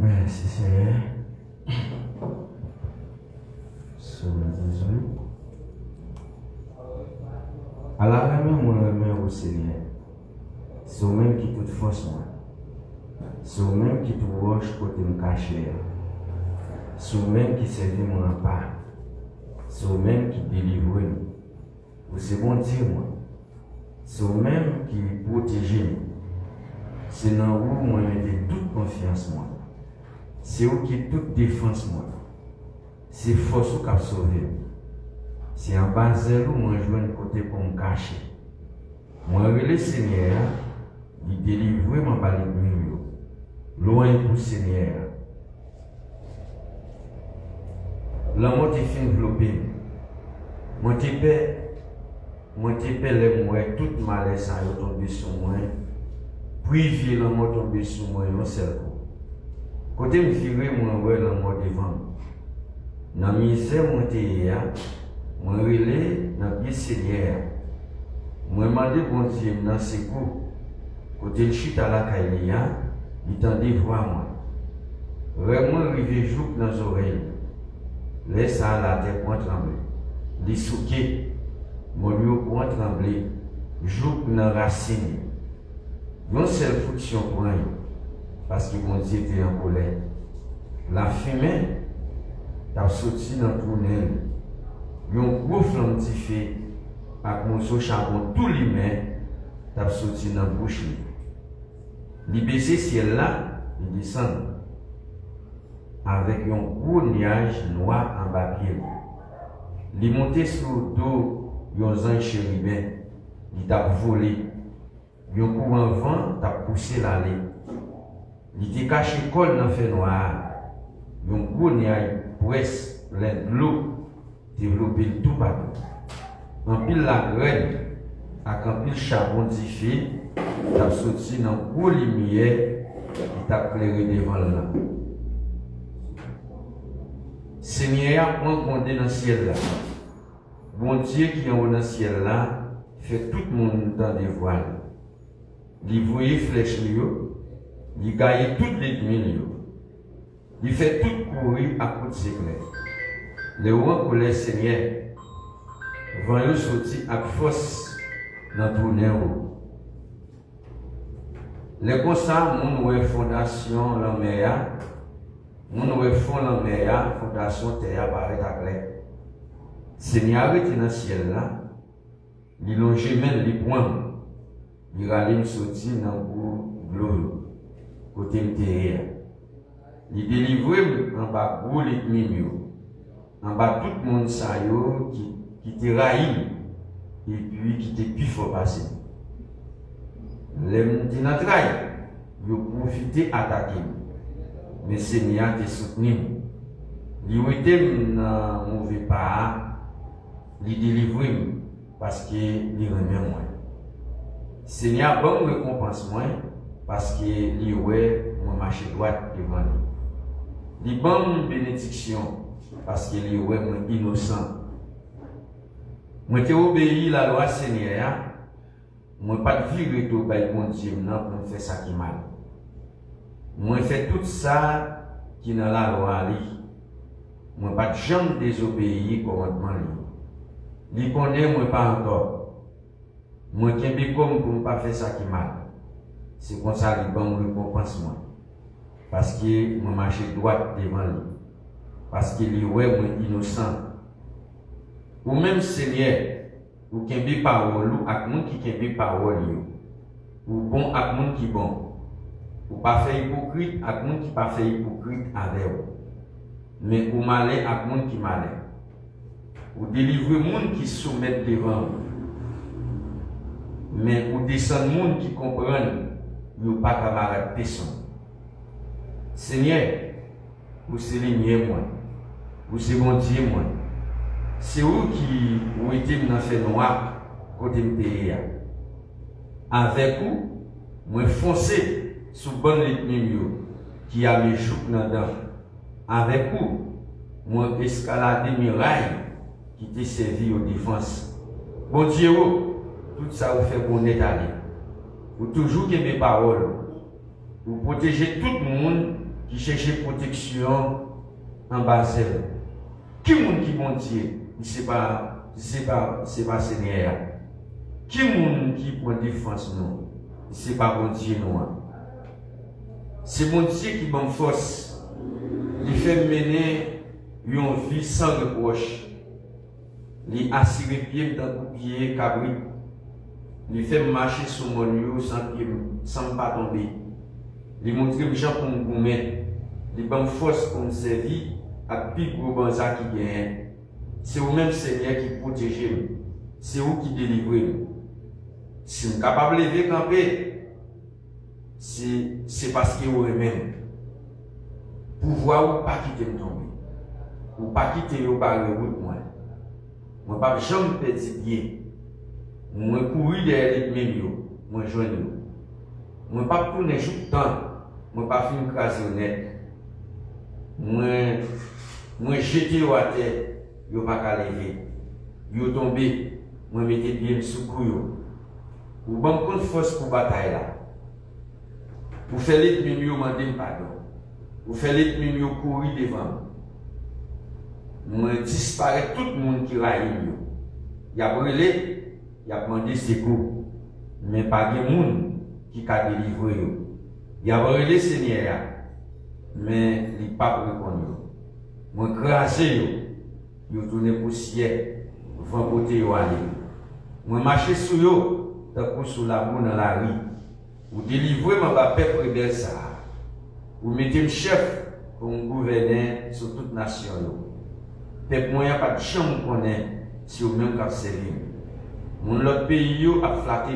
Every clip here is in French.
Merci Seigneur. Somme 18. À la remise, moi remercie au Seigneur. C'est vous-même qui toute force moi. C'est vous-même qui tout roche côté me cacher. C'est vous-même qui servit mon rempart. C'est vous-même qui délivre nous. C'est bon Dieu moi. C'est vous-même qui protège nous. C'est dans vous moi mettez toute confiance moi. C'est vous qui toute défense moi. C'est force qui a sauvé. C'est en bas de vous moi je un côté pour me cacher. Moi le Seigneur, il délivre mon balai de loin pour Seigneur. L'amour te fait envelopper. Moi te paie les moi tout malaise à tomber sur moi. Privé l'amour tomber sur moi un seul coup. Côté me virer moi ouais l'amour devant. Dans misère moi te ya, moi relé dans pied Seigneur. Moi demandé bon Dieu dans ses coups. Côté le chute à la caïlia, il tendait voir moi. Vraiment arrivé jour dans les oreilles. Laisse à la terre point trembler. Les souquets, mon lieu point trembler. Jour dans racine. Non seule fonction pour eux. Parce que mon Dieu était en colère. La fumée, t'as sorti dans tout le monde. Un gros flamme de feu, avec mon charbon tout les mains, t'as sorti dans la bouche. Il baisse ciel là, il descend avec un gros nuage noir en bas pied. Il monte sur le dos d'un ange chérubin, il t'a volé. Un courant vent t'a poussé l'allée. Il t'a caché col dans le feu noir. Un gros nuage presse l'eau, développé tout partout. En pile la graine, avec un pile charbon diffé, t'as sorti dans le gros lumière, il t'a éclairé devant là. Seigneur, on compte dans le ciel là. Bon Dieu qui est dans le ciel là, fait tout le monde dans des voiles. Il voyait flèche, il gagne toutes les nuits. Il fait tout courir à coup de secret. Le roi pour les Seigneur, vont sortir avec force dans tout le monde. Les constats, mon ouais fondation la mer, mon ouais fond la mer, fondation terre apparaît à clair. Seigneur est dans le ciel là, il longe même les points, il rallume sortir dans le gloire, côté terre. Il délivre en bas gros les mimio, en bas tout le monde ça qui te raït et puis qui te plus fort passer. Les gens qui ils ont profité d'attaquer. Mais Seigneur te soutenu. Ils ont été dans le mauvais pas, ils délivrent parce qu'ils remet moi. Seigneur, bon récompense moi parce qu'ils ont marché droit devant lui. Ils bonne bénédiction parce qu'ils ont innocent. Moi j'ai obéi la loi Seigneur. Moi pas de vie tout par bon Dieu non pour faire ça qui mal. Moi fait tout ça qui dans la loi li. Moi pas de jamais désobéir commandement li. Li connaît moi pas encore. Moi qui bien comme pour pas faire ça qui mal. C'est comme ça li bon récompense moi. Parce que moi marcher droit devant lui. Parce qu'il est moi innocent. Ou même Seigneur, ou qui est parole, ou avec monde qui est parole, ou bon avec monde qui bon, ou pas fait hypocrite avec monde qui pas fait hypocrite avec vous, mais ou malin avec monde qui malin, ou délivrer monde qui soumet devant vous, mais ou descendre monde qui comprennent, ou pas camarade personne. Seigneur, vous c'est lumière moi, vous c'est bon Dieu moi. C'est vous qui ont été dans le fait noir côté de avec vous, moi foncé sous bonne rythme qui a mes joues dedans. Avec vous, moi escalader muraille qui t'a servi aux défenses. Bon Dieu, tout ça vous fait bon état. Vous toujours que mes paroles. Vous protégez tout le monde qui cherche protection en bas d'elle. Qui monde qui bon Dieu, c'est pas Seigneur. Qui monde qui prend défense nous, c'est pas bon Dieu nous. C'est bon Dieu qui donne force, il fait mener une vie sans reproche. Il assure pied dans le pied cabri. Il fait marcher sur mon lieu sans pas tomber. Il montre les gens pour me mettre. Il donne force pour me servir à plus gros banza qui gagne. C'est vous-même Seigneur qui protège. C'est vous qui délivrez. Si vous êtes capable de lever camper, c'est parce que vous même. Pouvoir ou pas quitter me tomber. Ou pas quitter le par le route moi. Moi pas jamais petit pied. Moi courir derrière les mêmes moi joindre. Moi pas tourner tout le temps. Moi pas faire craser honnête. Moi jeter à terre, yo pas qu'à lever. Yo tomber, moi mettre bien sous couille. Ou bon compte force pour bataille là. Pour faire les mêmes yo demander pardon. Pour faire les mêmes yo courir devant. Moi disparaît tout le monde qui raille yo. Y a brûlé, y a demandé secours. Mais pas de monde qui a délivré yo. Y a brûlé Seigneur, mais il pas reconnu. Moi crasé yo tourné poussière, vent côté yo aller. Moi marcher sur yo, tant sur la boue dans la rue. Ou délivrer ma peuple rebelle ça. Ou mettez chef pour me gouverner sur toute nation yo. Peuple moyen pas de chambre connaît si au même cap servir. Mon l'autre pays yo a flatté.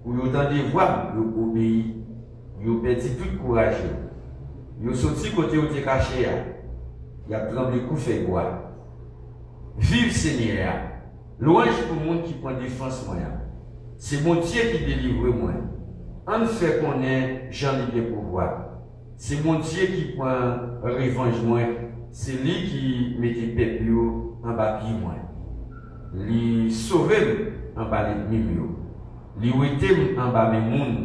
Ou yo dans des voix yo obéi. Yo perdu tout courage. Yo sorti côté où t'es caché. Y a tremblé coup fait quoi. Vive Seigneur. Louange pour le monde qui prend défense moi. C'est mon Dieu qui délivre moi. En fait qu'on est Jean libre pouvoir. C'est mon Dieu qui prend revanche moi. C'est lui qui mettait peuple en bas pied moi. Lui sauver en bas les mimio. Lui ouéter en bas mes monde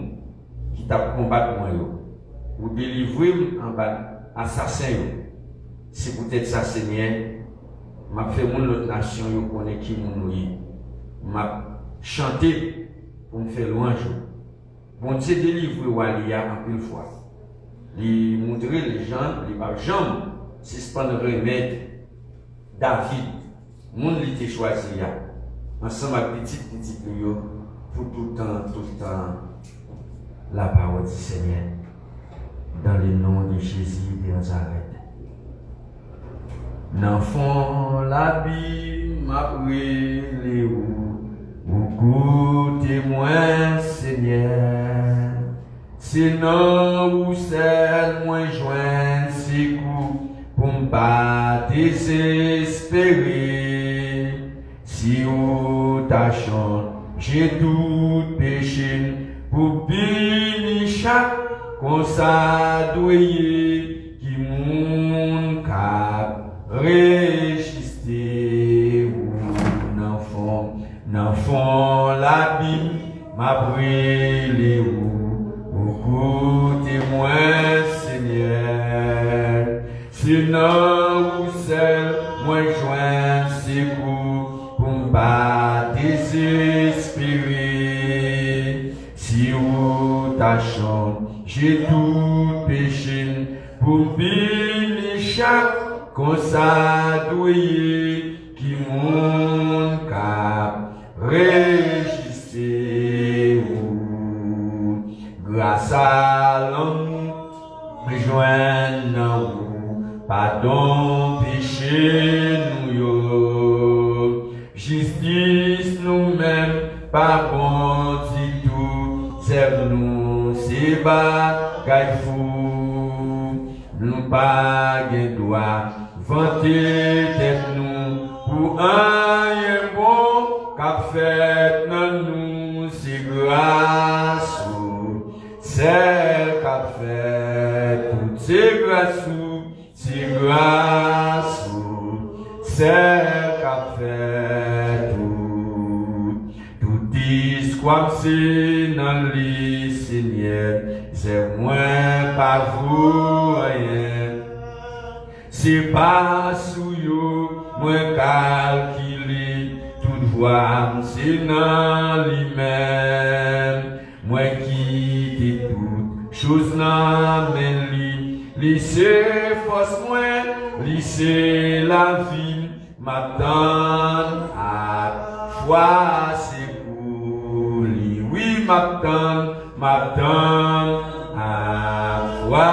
qui t'a combattre moi yo. Ou délivrer en bas assassin yo. C'est peut-être ça Seigneur. M'a fait mon autre nation yo connaît qui mon yi. M'a chanté pour me faire louange. Bon Dieu délivre Walia en une fois. Il montrer les gens, les pas jambes, suspendre remède David. Mon li était choisi ensemble avec petit yo pour tout le temps la parole du Seigneur dans le nom de Jésus de Nazareth. N'enfant la vie m'a pris les ou témoin Seigneur. Sinon ou celle moins joint si coup pour ne pas désespérer. Si ou ta chante, j'ai tout péché pour bénir chaque consadoué qui mon cap résister ou n'enfant la Bible m'a brûlé ou écoutez-moi Seigneur. Sinon ou celle moins joint ses coups pour me pas désespérer. Si ou ta chante, j'ai tout péché pour bénir chaque consadoué qui mon cap résister. Grâce à l'homme, rejoignons pardon péché nous yo. Justice nous-mêmes, par contre tout, serve-nous, c'est bagaille fou. Nous pas gain droit, vanter tête nous, pour un bon qu'a fait dans nous, c'est grâce. Celle qu'a fait toutes ces grâces, c'est grâce. Celle qu'a fait tout discours c'est dans les Seigneur, c'est moins pas vous rien. C'est pas sous yo, moi calculé, toute voix, c'est dans lui-même. Moi qui dit toute chose dans mes lits, lycée force moi, lycée la vie, m'attend à foi c'est pour lui. Oui, m'attend à foi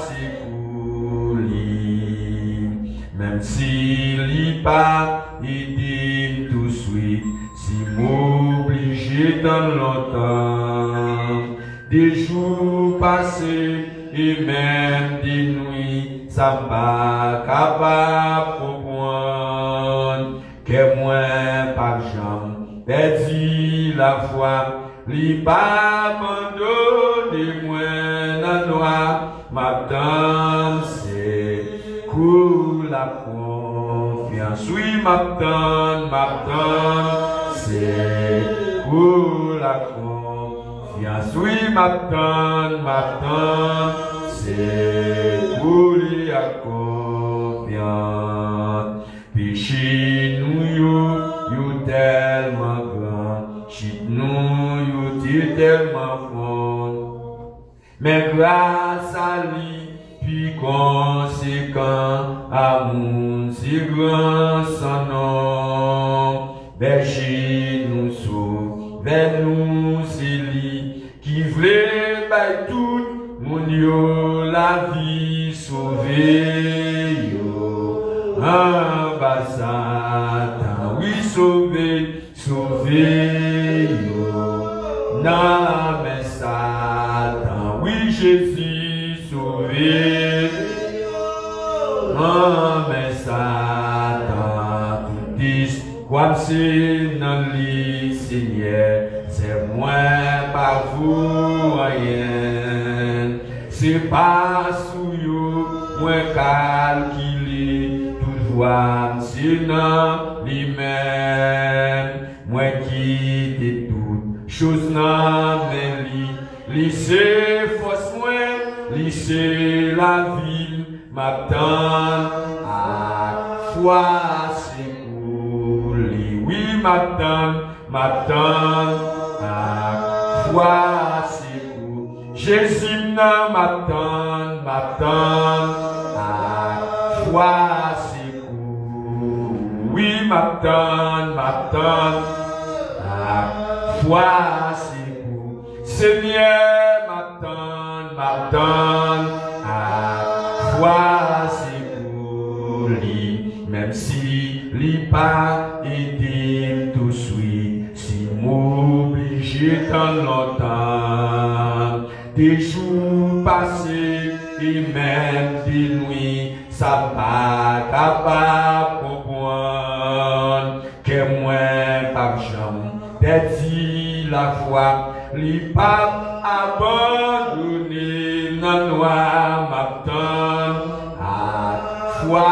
c'est pour lui. Même s'il n'y pas, il dit tout de suite, si m'obligé dans longtemps, des jours passés et même des nuits, ça pas capable comprendre que moi par jambe perdu la foi, li pas abandonné moi la noix, m'attend c'est cool la confiance, oui m'attend c'est cool la confiance, oui m'attend c'est cool la confiance. Péché nous yo tellement grand, chit nous yo tellement fond, mais grâce à lui, puis conséquent, amour si grand son nom, berger nous sauve, vers nous c'est lui, qui voulait by tout, mon yo la vie sauver yo, Satan, oui sauver yo, non mais Satan, oui Jésus sauver yo, non mais Satan, tout dit, comme c'est dans le Seigneur, c'est moi pas vous rien, c'est pas sous yo, moi calculé, tout voix, c'est dans lui-même, moi qui t'ai toute chose dans mes lits, lycée force moi, lycée la ville, m'attend à foi c'est pour lui, oui m'attend à foi c'est pour Jésus m'attend à foi c'est pour, oui m'attend à foi c'est pour Seigneur m'attend à foi c'est pour lui, même si lui pas aidé tout de suite, si m'obligé tant longtemps, des jours passés et même des nuits, ça pas capable comprendre que moi par jambe perdu la foi, li pas abandonné dans noir m'attend à foi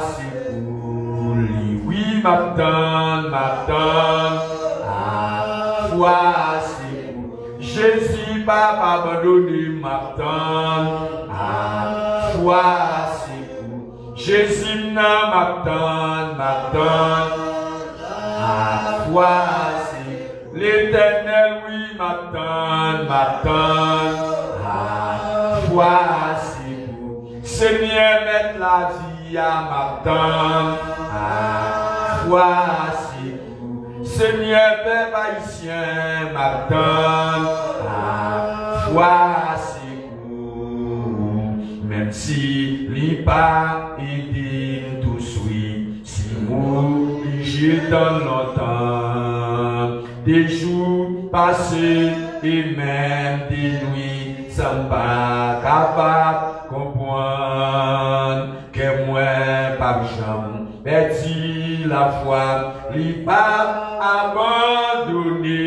c'est pour lui, oui m'attend à foi c'est pour Jésus pas abandonné m'attend à foi c'est pour Jésus m'attend à foi c'est l'Éternel oui m'attend à foi c'est pour Seigneur mettre la vie à m'attendre à foi c'est pour Seigneur peuple haïtien m'attend à foi c'est pour, même si li pas aidé tout de suite, si m'obligé dans longtemps, des jours passés et même des nuits, ça pas capable comprendre que moi par jambe perdu la foi, li pas abandonné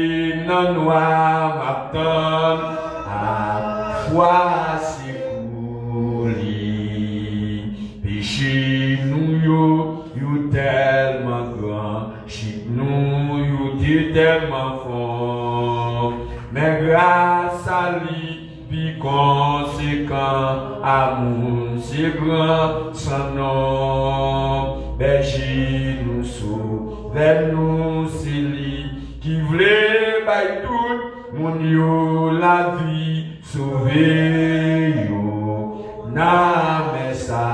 dans noir m'attend à foi c'est pour lui. Péché nous yo tellement grand, chit nous yo tellement fort, mais grâce à lui puis conséquent amour si grand sans nom. Berger nous sauve-nous, c'est lui qui voulait by tout mon yo la vie sauver yo. Na mais ça.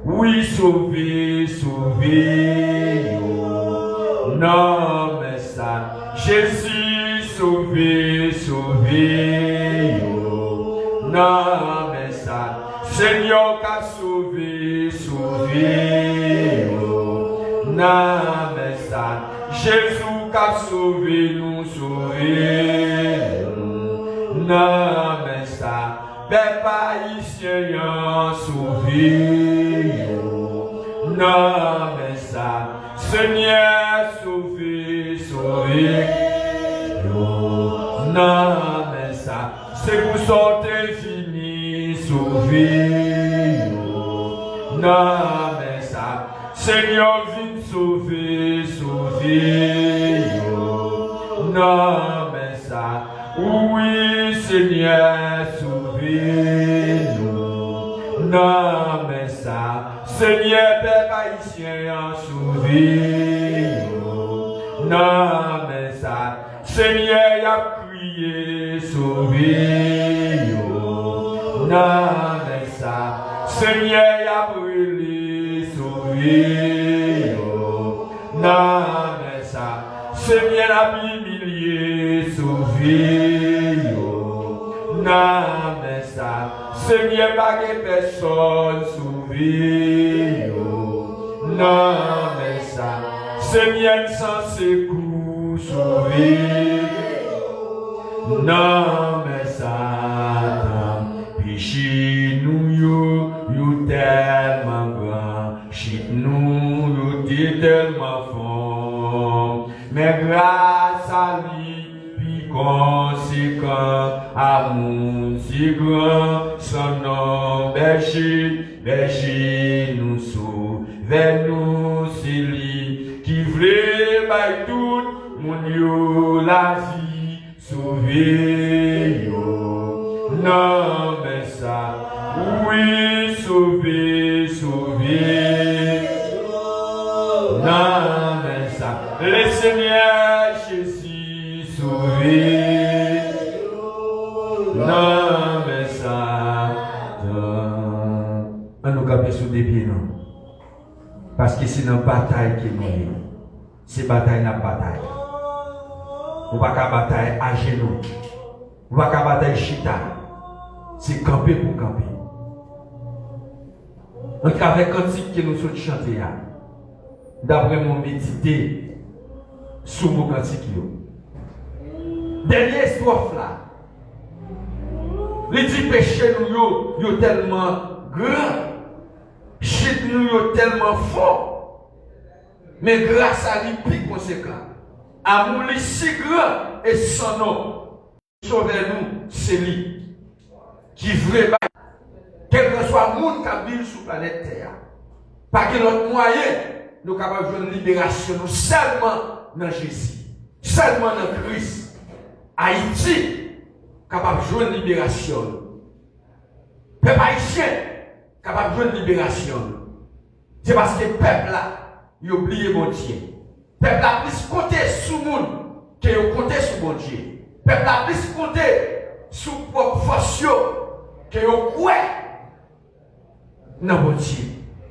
Oui, sauver, sauver, yo. Non, mais ça. Jésus, sauver, sauver, yo. Non, mais ça. Seigneur, qu'a sauvé, sauver, yo. Non, mais ça. Jésus, qu'a sauvé, nous sauver, yo. Non, mais ça. Peuple haïtien, sauvé. Non, mais ça, Seigneur, sauvé, sauvé. Non, mais ça, c'est pour sortir fini, sauvé. Non, mais ça, Seigneur, viens sauver, sauver. Non, mais ça, oui, Seigneur, sauvé-nous. Non, mais ça, Seigneur, peuple haïtien, sauvé-nous. Non, mais ça, Seigneur, y a crié, sauvé-nous. Non, mais ça, Seigneur, y a brûlé, sauvé-nous. Non, mais ça, Seigneur, a humilié, sauvé-nous. Non, mais ça, Seigneur, pas que personne sauvé. Non, mais ça, Seigneur, sans ses coups sauvé. Non, mais ça, péché nous, yo tellement grand, chit nous, yo tellement fort. Mais grâce à lui, puis conséquent, amour si grand, son nom berger, berger nous sauve, vers nous c'est lui qui voulait by tout mon yo la vie sauver yo. Non mais ça, oui sauver, sauver. Non mais ça, le Seigneur Jésus sauver. Non mais ça, on nous capte sous des pieds non. Parce que c'est une bataille qui nous est. C'est bataille la bataille. On va pas bataille à genoux. On va pas bataille chita. C'est camper pour camper. Donc avec cantique que nous sommes chanter, d'après mon méditer sous mon cantique. Dernière strophe là. Les 10 péchés nous yo tellement grand. Chit nous yo tellement fort. Mais grâce à lui plus conséquent. Amour lui si grand et son nom. Sauvez-nous, c'est lui. Qui vrai, quel que soit le monde qui vit sur la planète Terre. Pas que notre moyen, nous sommes capables de jouer une libération, nous seulement dans Jésus. Seulement dans Christ. Haïti, capable de jouer une libération. Peuple haïtien, capable de jouer une libération. C'est parce que le peuple là, il a oublié mon Dieu. Le peuple a plus compté sur le monde qu'il a compté sur mon Dieu. Le peuple a plus compté sur le propre force qu'il a quoi dans mon Dieu.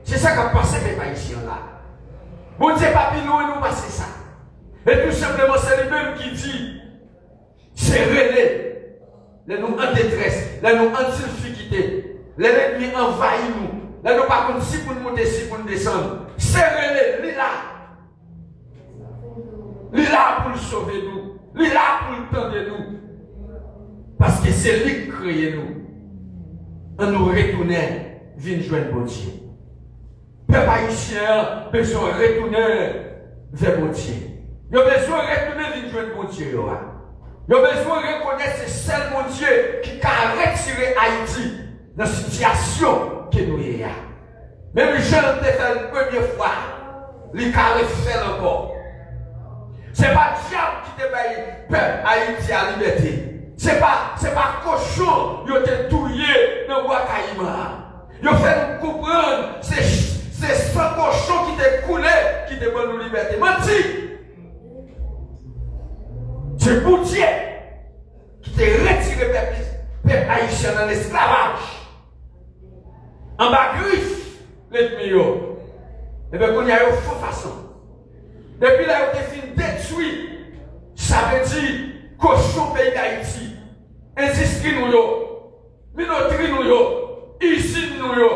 C'est ça qui a passé les haïtiens là. Mon Dieu, papi, nous passer ça. Et tout simplement, c'est lui-même qui dit, c'est relais. Les nous en détresse, les nous en difficulté, les ennemis envahissent nous. Les nous pas comme si pour nous monter, si pour nous descendre. C'est relais, il est là. Il est là pour nous sauver nous. Il est là pour nous tendre nous. Parce que c'est lui qui crée nous. On nous retourne, vient joindre bon Dieu. Peuple haïtien, besoin de retourner vers bon Dieu. Il a besoin de retourner vers joindre bon Dieu. Il a besoin de reconnaître que c'est seul mon Dieu qui a retiré Haïti dans la situation que nous y a. Même Jean l'a fait la première fois, il a refait encore. Ce n'est pas le diable qui te paye peuple Haïti à la liberté. C'est pas cochon, ils ont été touillés dans le bois Caïma. Ils ont fait nous comprendre, c'est ce cochon qui t'a coulé, qui t'a donné nous liberté. Menti! C'est Boutier qui t'a retiré le peuple haïtien dans l'esclavage. En bas griffe, l'ennemi. Et bien, qu'on y a eu faux façon. Depuis là, on a fini détruit. Ça veut dire, cochon pays d'Haïti. Insistri nous yo. Minotri nous yo. Ici nous yo.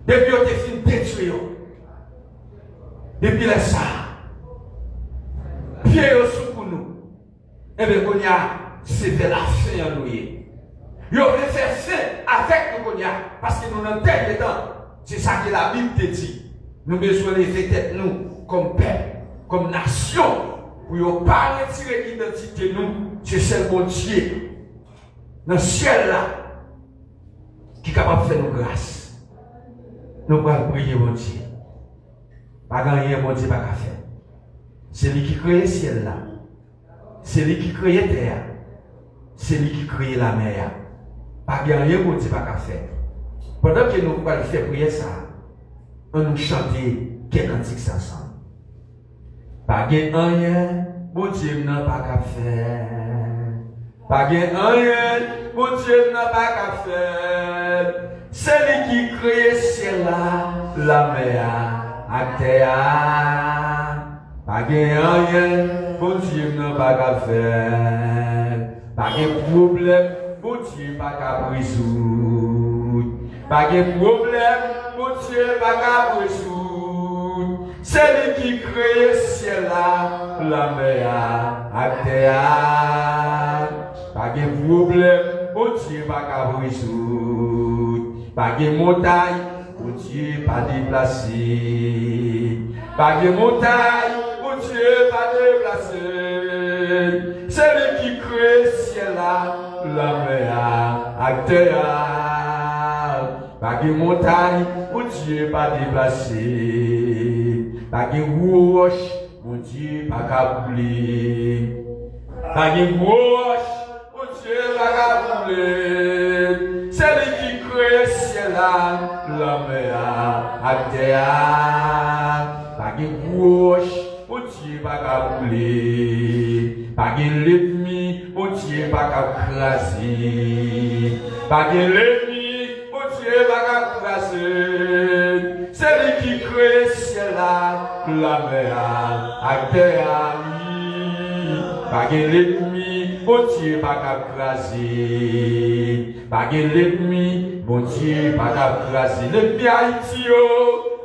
Depuis on a fini détruit. Depuis là, ça. Pierre au sous pour nous. Et bien, qu'on y a, c'est de la fin en nous. Ils ont faire fin avec nous, parce que nous, dans le dernier temps, c'est ça que la Bible te dit. Nous besoin de faire tête nous comme peuple, comme nation, pour ne pas retirer l'identité nous, c'est celle de Dieu. Dans le ciel là, qui est capable de faire nos grâces. Nous allons prier mon Dieu. Pas gagner mon Dieu, pas qu'à faire. C'est lui qui crée le ciel là. C'est lui qui crée la terre. C'est lui qui crée la mer. Pas gagner mon Dieu, pas qu'à faire. Pendant que nous allons faire prier ça, on nous chanter quelques cantiques ensemble. Pas gagner rien, mon Dieu n'a pas qu'à faire. Pas gagner rien, mon Dieu n'a pas qu'à faire. C'est lui qui crée le ciel là, la mer, la terre. Pas gagner rien, mon Dieu n'a pas qu'à faire. Pas gagner problème, mon Dieu n'a pas qu'à résoudre. Pas de problème, mon Dieu, pas qu'à résoudre. C'est lui qui crée le ciel là, la mer, la terre. Pas de problème, mon Dieu, pas qu'à résoudre. Pas de montagne, mon Dieu, pas déplacé. Pas de montagne, mon Dieu, pas déplacé. C'est lui qui crée le ciel là, la mer, la terre. Pas de montagne, mon Dieu, pas déplacé. Pas de roche, mon Dieu, pas qu'à bouler. Pas de roche, mon Dieu, pas qu'à bouler. C'est lui qui crée le ciel là, la mer, la terre. Pas de roche, mon Dieu, pas qu'à bouler. Pas de l'ennemi, mon Dieu, pas qu'à craser. Pas de l'ennemi. C'est lui qui crée le ciel là, la mer, la terre. Pas de l'ennemi, mon Dieu, pas qu'à craser. Pas de l'ennemi, mon Dieu, pas qu'à craser. L'ennemi Haïti,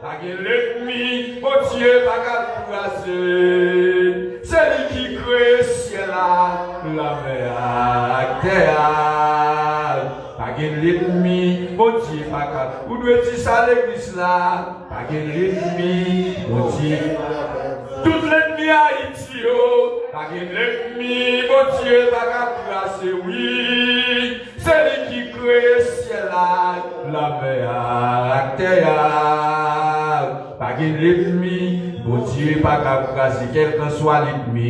pas de l'ennemi, mon Dieu, pas qu'à craser. C'est lui qui crée le ciel là, la mer, la terre. Pas de l'ennemi, mon Dieu, pas qu'à. Vous devez dire ça à l'église là. Pas de l'ennemi, mon Dieu. Tout l'ennemi Haïti, pas de l'ennemi, mon Dieu, pas qu'à placer, oui. C'est lui qui crée le ciel là, la mer, la terre. Pas de l'ennemi, mon Dieu, pas qu'à placer, quel que soit l'ennemi.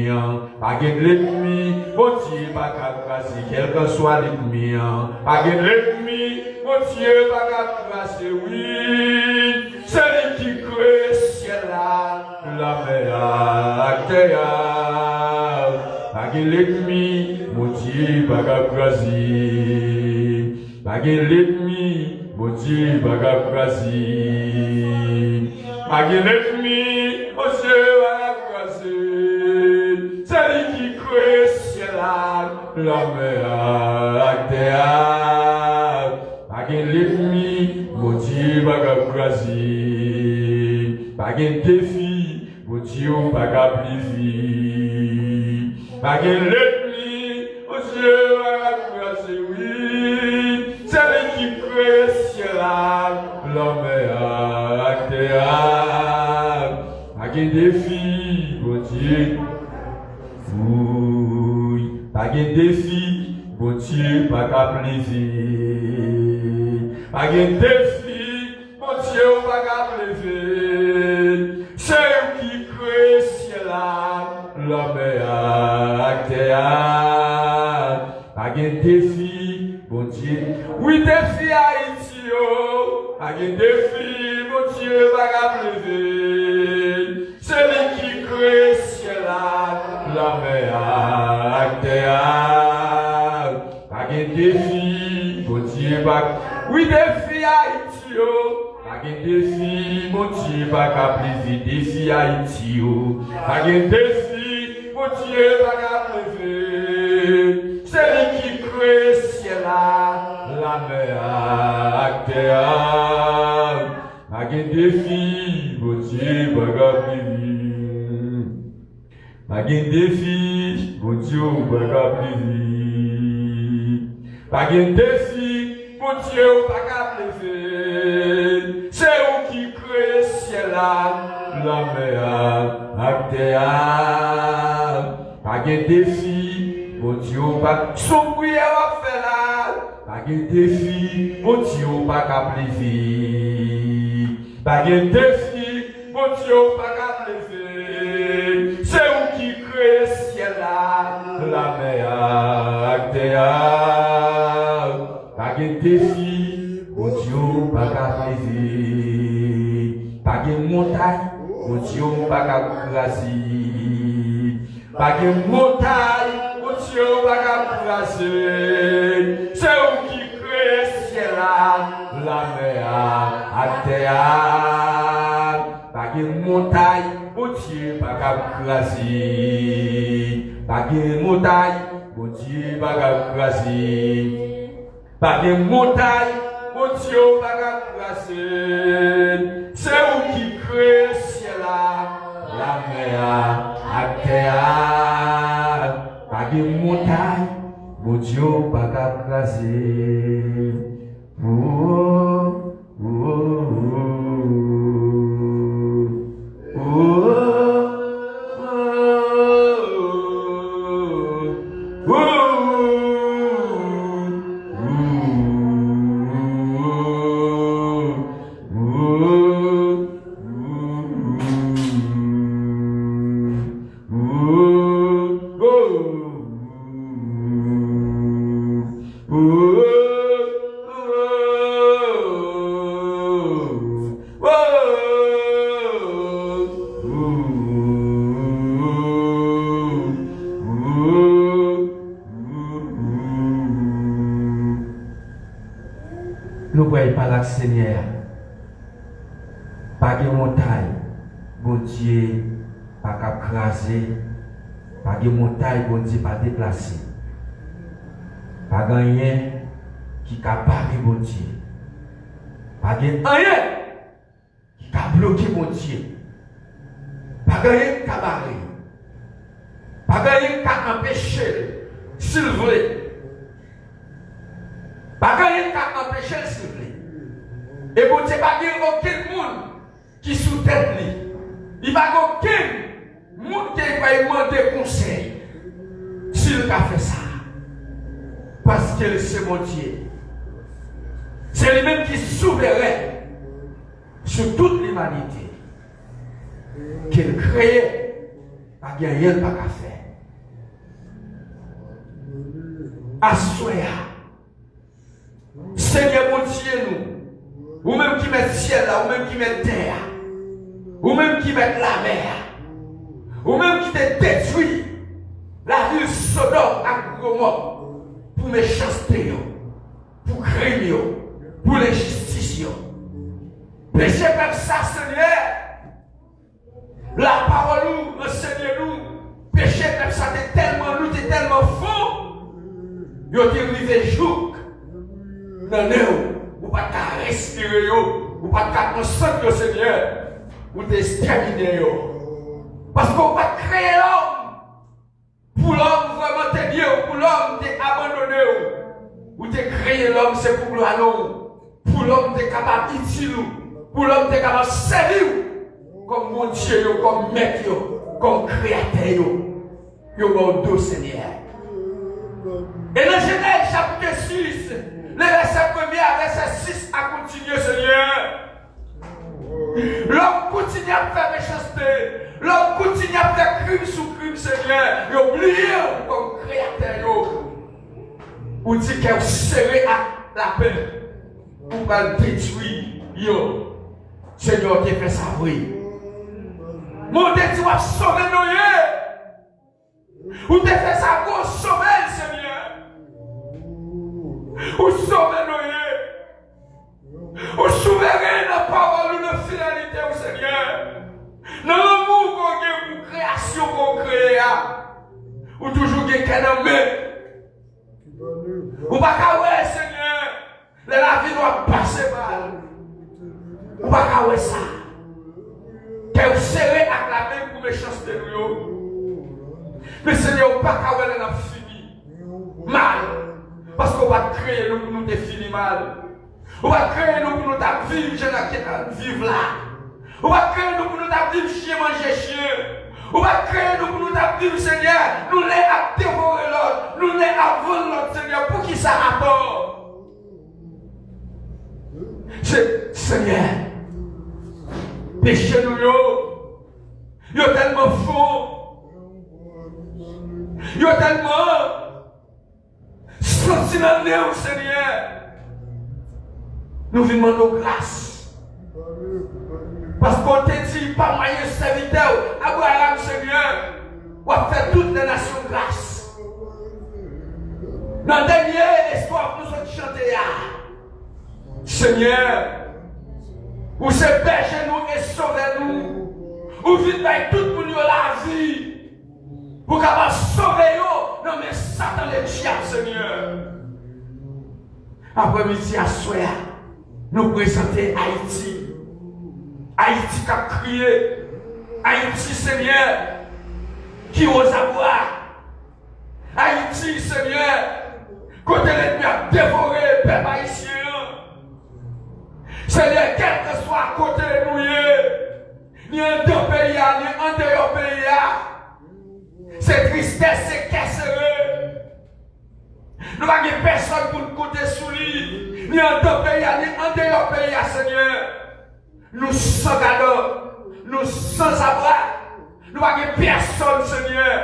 Pas de l'ennemi, mon Dieu, pas qu'à placer, quel que soit l'ennemi. Pas de l'ennemi, mon Dieu, pas qu'à placer, oui. C'est lui qui crée le ciel là, la mer, la terre. Pas de l'ennemi, mon Dieu, pas qu'à placer. Pas de l'ennemi, mon Dieu, pas qu'à placer. Pas de l'ennemi, mon Dieu, pas qu'à placer. C'est lui qui crée le ciel là, la mer, la terre. Pas de l'ennemi, mon Dieu, pas qu'à placer. Pas de défi, mon Dieu, pas qu'à plier. Pas de l'ennemi, mon Dieu, pas qu'à placer, oui. C'est lui qui crée le ciel là, la mer, la terre. Pas de défi, mon Dieu. Oui, pas de défi, mon Dieu, pas qu'à plaisir. Pas de défi, mon Dieu, pas qu'à plaisir. C'est eux qui crée le ciel là, la mer, la terre. Pas de défi, bon Dieu. Oui, défi Haïti, pas de défi, bon Dieu, pas de lever. C'est lui qui crée ciel, la mer, la terre. Pas de défi, bon Dieu, pas. Oui, défi Haïti, pas de défi, bon Dieu, pas de lever. Défi Haïti, pas de défi, bon Dieu, pas de lever. C'est lui qui crée ciel, la mer, la terre. Pas de défi, bon Dieu, pas de lever. Pas de défi, bon Dieu, pas de lever. Pas de défi, bon Dieu, pas de lever. C'est où qui crée ciel, la mer, la terre. Pas de défi, bon Dieu, pas son prière à faire là. Pas de défi, bon Dieu, pas de lever. Pas de défi, bon Dieu, pas de lever. C'est où qui crée ciel, la mer, la terre. Pas de défi, bon Dieu, pas de lever. Pas de montagne, bon Dieu, pas de craser. Pas de montagne, bon Dieu, pas de craser. C'est où qui crée ciel, la mer, la terre. Pas de montagne, bon Dieu, pas de craser. Pas de montagne, bon Dieu, pas de craser. Pas de montagne, bon Dieu, pas de craser. C'est où qui crée ciel, la mer, la terre. Pas de montagne, bon Dieu, pas de craser. Oh, oh, oh, oh, oh, oh, oh. Nous voyons par la Seigneur, pas de montagne, bon Dieu, pas qu'à craser, pas de montagne, bon Dieu, pas déplacer, pas de rien qui a barré, bon Dieu, pas de rien qui a bloqué, bon Dieu, pas de rien qui a barré, pas de rien qui a empêché, s'il vous plaît. Pas rien qui a empêché le souffle. Et bon Dieu, pas aucun monde qui sous tête lui. Il n'y a aucun monde qui va demander conseil s'il a fait ça. Parce que c'est mon Dieu. C'est lui-même qui est souverain sur toute l'humanité. Qu'il crée, pas rien pas qu'à faire. Assoya. Seigneur mon Dieu, nous, ou même qui met le ciel là, ou même qui met la terre, ou même qui met la mer, ou même qui te détruit la ville Sodome à Gomorrhe pour méchanceté, pour crime, pour l'injustice. Péché comme ça, Seigneur. La parole nous, enseigne-nous. Péché comme ça, t'es tellement lourd, t'es tellement faux. Yo t'es arrivé jour. Non, ou pas qu'à respirer, ou pas qu'à concentrer, Seigneur, ou t'exterminer. Parce qu'on va créer l'homme. Pour l'homme vraiment t'es bien, pour l'homme t'es abandonné. Ou t'es créé l'homme, c'est pour gloire. Pour l'homme t'es capable d'utile. Pour l'homme t'es capable de servir. Comme mon Dieu, comme maître, comme créateur. Yo mon dos, Seigneur. Et dans Genèse chapitre 6, le verset 1er à verset 6 a continué, Seigneur. L'homme continue à faire méchanceté. L'homme continue à faire crime sous crime, Seigneur. Il oublie comme créateur, ou dit qu'elle serré à la paix, pour pas le détruire. Yo, Seigneur, qui fait ça, oui. Mon Dieu, tu vas sauver nous. Ou tu fait ça pour sauver le Seigneur. Ou sauver nous. Ou souverain dans la parole ou dans la fidélité au Seigneur. Dans l'amour qu'on a pour création qu'on crée. Ou toujours quelqu'un dans main. Ou pas qu'à ouais, Seigneur. La vie doit passer mal. Ou pas qu'à ouais ça. Qu'elle serré à la main pour méchanceté nous. Mais Seigneur, ou pas qu'à ouais là fini. Mal. Parce qu'on va créer nous pour nous définir mal. On va créer nous pour nous vivre, vivre là. On va créer nous pour nous vivre chien manger chien. On va créer nous pour nous vivre Seigneur. Nous les à dévorer l'autre. Nous les à vendre l'autre Seigneur. Pour qui ça rapporte? Seigneur, péché nous yo tellement faux, yo tellement senti dans nous Seigneur. Nous vivons nos grâces. Parce qu'on te dit, pas moyen serviteur, Abraham Seigneur, on va faire toutes les nations grâce. Dans le dernier espoir nous sommes chantés. Seigneur, vous se berger nous et sauver nous. Vous vivez avec tout le monde la vie. Vous pouvez sauver nous. Non mais Satan le diable, Seigneur. Après-midi à soir, nous présentons Haïti. Haïti qui a crié. Haïti, Seigneur, qui ose avoir. Haïti, Seigneur, côté l'ennemi a dévoré le peuple haïtien. Seigneur, quel que soit côté de nous, ni en deux pays, ni en dehors pays, c'est tristesse, c'est casseré. Nous n'avons personne pour nous côté sous lui, ni en deux pays, ni en dehors pays, Seigneur. Nous sans cadeau, nous sans savoir, nous n'avons personne, Seigneur,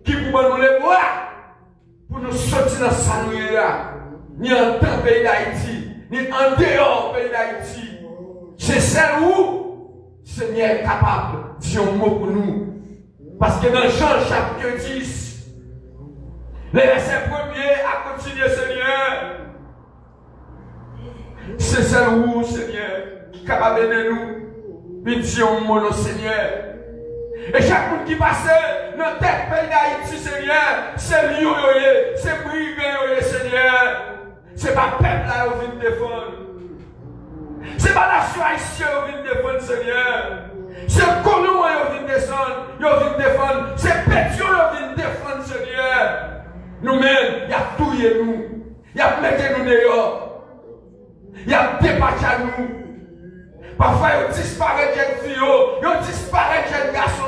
qui peut nous les voir pour nous sortir dans sa nuit, ni en deux pays d'Haïti. Ni en dehors du pays d'Haïti. C'est celle où le Seigneur est capable de dire un mot pour nous. Parce que dans Jean chapitre 10, les versets premiers à continuer, Seigneur. C'est celle où, Seigneur, qui est capable d'aider nous. Il dit un mot, Seigneur. Et chaque monde qui passe dans le pays d'Haïti, Seigneur, c'est lion, c'est brigand, Seigneur. Ce n'est pas le peuple là qui vient défendre. Ce n'est pas la nation haïtienne qui vient défendre, Seigneur. C'est le Colombo qui vient défendre. C'est Pétion qui vient défendre, Seigneur. Nous-mêmes, il y a touillé nous. Il y a mis nous dehors. Il y a débattu à nous. Parfois, il disparaît de jeunes filles, il disparaît de jeunes garçons.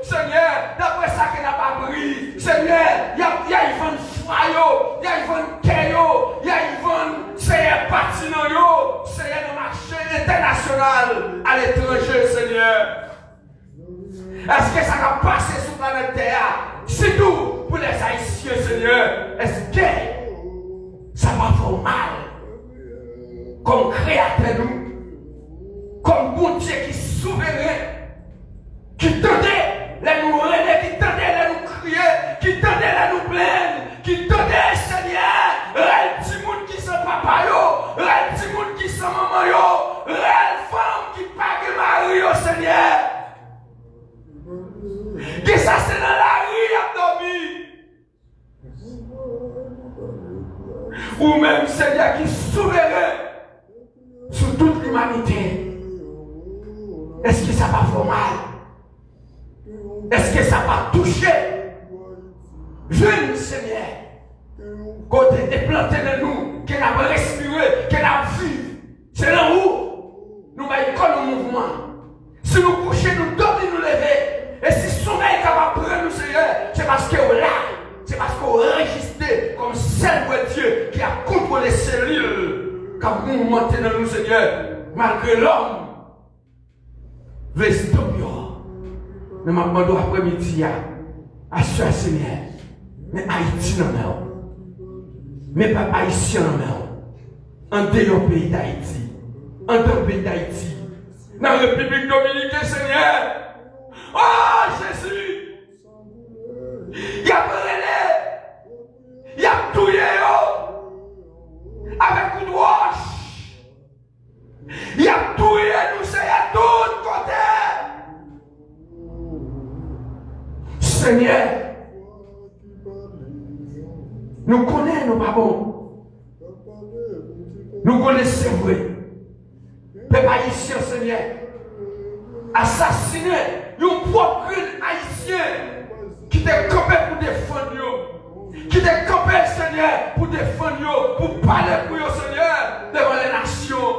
Seigneur, d'après ça qu'il n'a pas pris. Seigneur, il y a Yvonne Froyo, il y a Yvonne Keyo, il y a Yvonne Seigneur Patino, Seigneur le marché international à l'étranger, Seigneur. Est-ce que ça va passer sur la planète Terre? C'est tout pour les Haïtiens, Seigneur. Est-ce que ça va faire mal comme créateur nous? Comme bon Dieu qui est souverain, qui tendait les nous relais, qui tendait les nous crier, qui tendait les nous plaindre, qui tendait, Seigneur, les petits monde qui sont papa, les petits monde qui sont maman, les femmes qui paguent mari, Seigneur. Qui ça c'est dans la rue, à dormir. Ou même, Seigneur, qui est souverain sur toute l'humanité. Est-ce que ça va faire mal? Est-ce que ça va toucher? Jeune Seigneur, quand tu es planté de nous, qu'on a respiré, qu'on a vu, c'est là où nous avons le mouvement. Si nous couchons, nous dormons, nous lever. Et si le sommeil est capable de prendre nous, Seigneur, c'est parce qu'on est là. C'est parce qu'on est enregistré comme celle de Dieu qui a contrôlé les cellules, qui a mouvementé dans nous, Seigneur, malgré l'homme. Veut stop yo. Mais ma demande après-midi à ce Seigneur. Mais Haïti non mais pas haïtien non. En dehors pays d'Haïti. En dehors pays d'Haïti. Dans la République Dominicaine, Seigneur. Oh Jésus! Il y a brûlé. Il y a touillé avec coup de roche. Il y a touillé nous, c'est à tout côté. Seigneur, nous connaissons nos parents. Nous connaissons vrai. Peuple haïtien, Seigneur, assassiné un propre haïtien qui était campé pour défendre nous. Qui était campé, Seigneur, pour défendre nous, pour parler pour nous, Seigneur, devant les nations.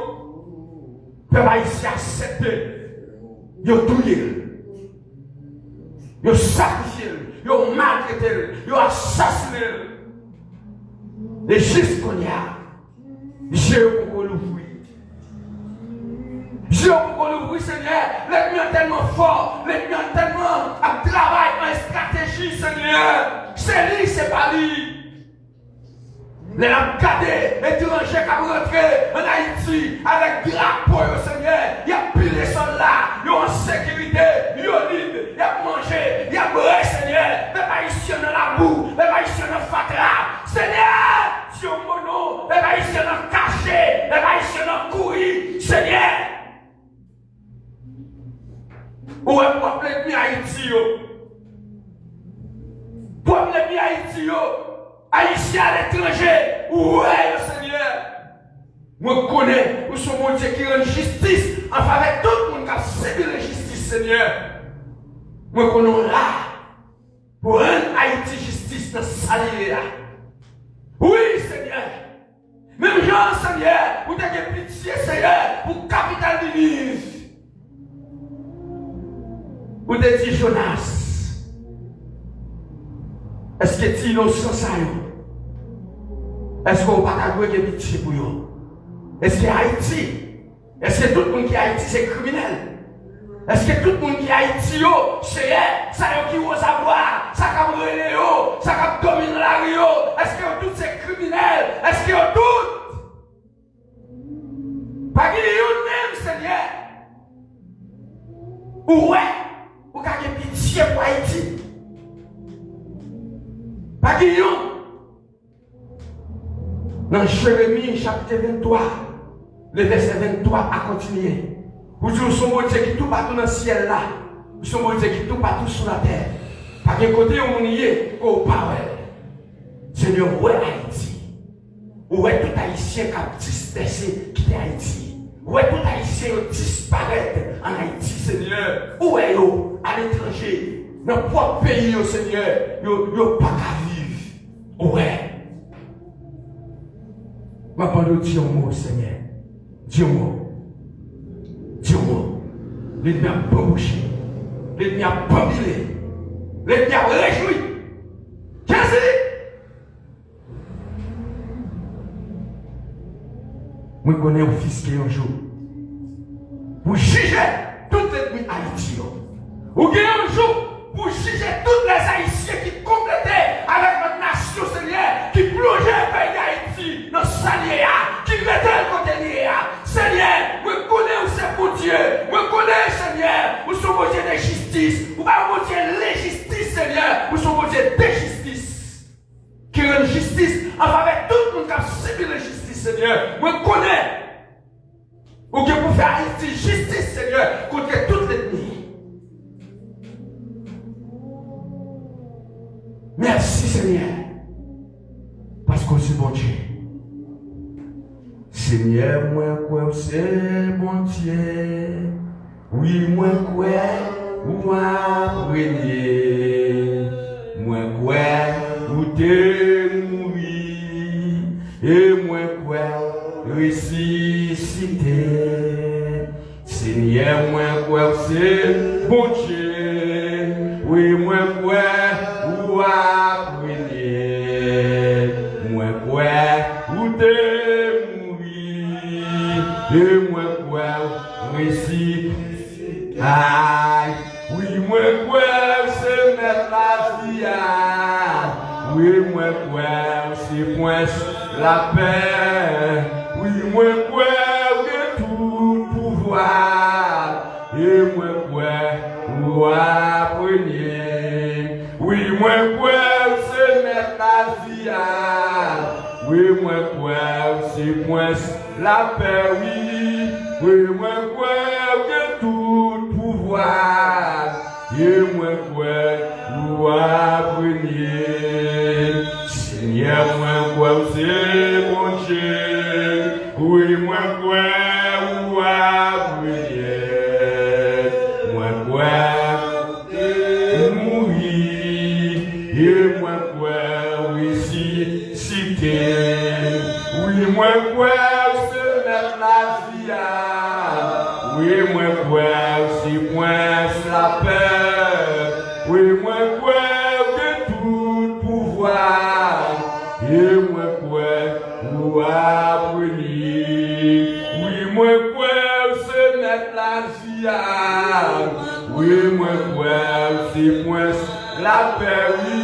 Peuple haïtien accepté. Yo tué. Yo sacrifié. Yo maltraité. Yo assassiné. Et juste qu'on y a. Dieu pour l'ouvrir. Dieu pour l'ouvrir, Seigneur. L'ennemi est tellement fort. L'ennemi est tellement à travail en stratégie, Seigneur. C'est lui, c'est pas lui. Les gardés étrangers qui ont rentré en Haïti avec drapeau, Seigneur. Il y a pile de soldats. Ils sont en sécurité. Ils sont libres. Ils ont mangé. Ils ont bourré, Seigneur. Les Haïtiens dans la boue. Les Haïtiens dans le fatra. Seigneur. Sur mon nom, les Haïtiens ont caché, les Haïtiens ont couru, Seigneur. Où est le problème de Haïti? Problème de Haïti, Haïtiens à l'étranger, où est le Seigneur? Moi, je connais, où sont mon Dieu qui rend justice en faveur de tout le monde qui a subi la justice, Seigneur. Moi, je connais là, pour rendre Haïti justice dans sa là. Oui, Seigneur. Même Jean, Seigneur, vous avez pitié, Seigneur, pour capitale de Nice. Vous avez dit Jonas. Est-ce que tu es innocent, ça? Est-ce qu'on va pas jouer de pitié pour vous? Est-ce que Haïti? Est-ce que tout le monde qui est Haïti, c'est criminel? Est-ce que tout le monde qui est Haïti, c'est ça qui veut savoir, ça qui veut ça qui domine la Rio? Est-ce que tout c'est criminel? Est-ce que tout? Pas qu'il y ait même, Seigneur. Ouais, vous avez pitié pour Haïti. Pas qu'il y ait. Dans Jérémie, chapitre 23, le verset 23 a continué. Vous dites, nous sommes Dieu qui tout partout dans le ciel là. Nous sommes Dieu qui tout partout sur la terre. Par quel côté on y est, qu'on parle. Seigneur, où est Haïti? Où est tout Haïtien qui a dispersé qui est Haïti? Où est tout Haïtien qui disparaît en Haïti, Seigneur? Où est eux à l'étranger? Dans notre propre pays, Seigneur, ils n'ont pas qu'à vivre. Où est? Ma parole, dis un mot, Seigneur. Dis un mot. Dis-moi, l'ennemi a bouché, l'ennemi a bambilé, l'ennemi a réjoui. Qu'est-ce que moi, je connais un fils qui est un jour. Pour juger toute l'ennemi Haïti. Ou bien un jour, pour juger tous les Haïtiens qui complétaient avec notre nation, Seigneur, qui plongeaient le pays d'Haïti dans le salier, qui mettaient le côté de Seigneur, je connais où c'est pour Dieu. Je connais, Seigneur, où sont vos dieux de justice. Ou pas vos dieux de justice, Seigneur. Où sont vos dieux de justice. Qui rend justice en faveur de tout le monde qui a subi la justice, Seigneur. Je connais. Ou que pour faire justice, Seigneur, contre toute l'ennemi. Merci, Seigneur. Parce que c'est bon Dieu. Seigneur, moi, quoi, c'est bon Dieu. Oui, moi, quoi, moi, régner. Moi, quoi, ou t'es mourir. Et moi, quoi, ressusciter. Seigneur, moi, quoi, c'est bon Dieu. Oui, moi, quoi, moi, régner. Moi, quoi, ou t'es et moi quoi, récit. Aïe, oui, moi quoi, c'est mettre la vie. Oui, Oui, moi, quoi, c'est point la paix. Oui, moi, quoi, que tout pouvoir. Et moi, quoi, ou apprenez. Oui, moi, quoi, c'est mettre la vie à. Oui, moi, quoi, c'est point la paix, oui. Oui, moi, quoi, que tout pouvoir. Et moi, quoi, ou apprenez. Seigneur, moi, quoi, c'est mon Dieu. Oui, moi, quoi, ou apprenez. Moi, quoi, mourir. Et moi, quoi, ressusciter. Oui, moi, quoi, se mettre la vie à. Oui, moi, quoi, c'est point la paix. Oui, moi, quoi, que tout pouvoir. Et moi, quoi, ou apprenez. Oui, moi, quoi, se mettre la vie à. Oui, moi, quoi, c'est point la paix, oui.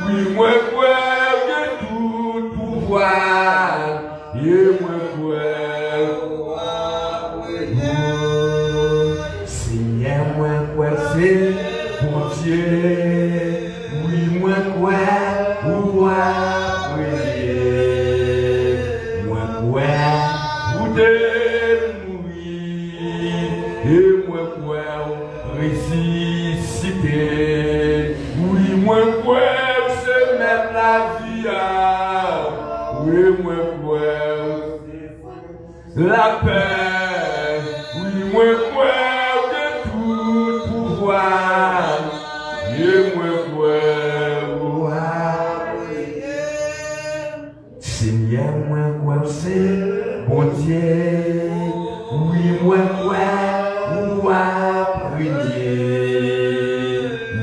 Oui, moi, quoi, que tout pouvoir. Et moi, quoi, Seigneur, moi, quoi, c'est bon Dieu. Oui, moi, quoi, ou apprenez. Moi, quoi, ou mourir. Et moi, quoi, ressusciter. Oui, moi, quoi, se mettre la vie à. Oui, moi, quoi, la paix. Oui, moi, quoi, que tout pouvoir. Et moi, quoi, Seigneur, moi, quoi, c'est bon Dieu. Oui, moi, quoi, ou apprenez.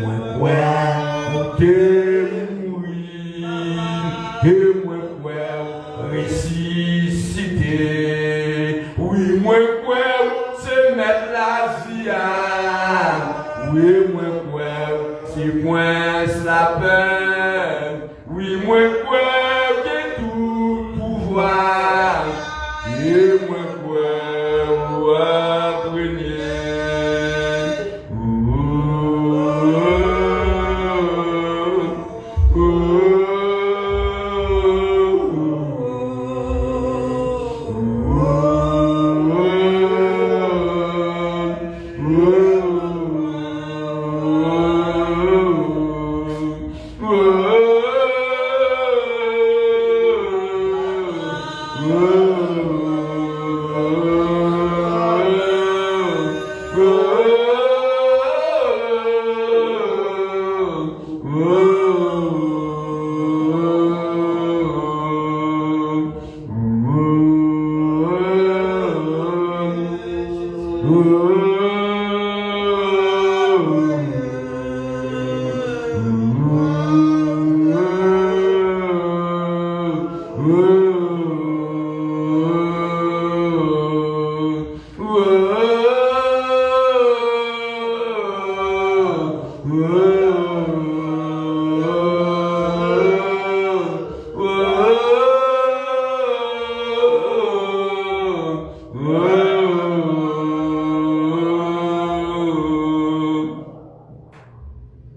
Moi, quoi, que mourir. Et moi, quoi, ressusciter. Oui, moi, quoi, c'est mettre la vie à. Oui, moi, quoi, c'est point la paix. Oui, moi, quoi, que tout pouvoir. Et moi, quoi, ou apprenez.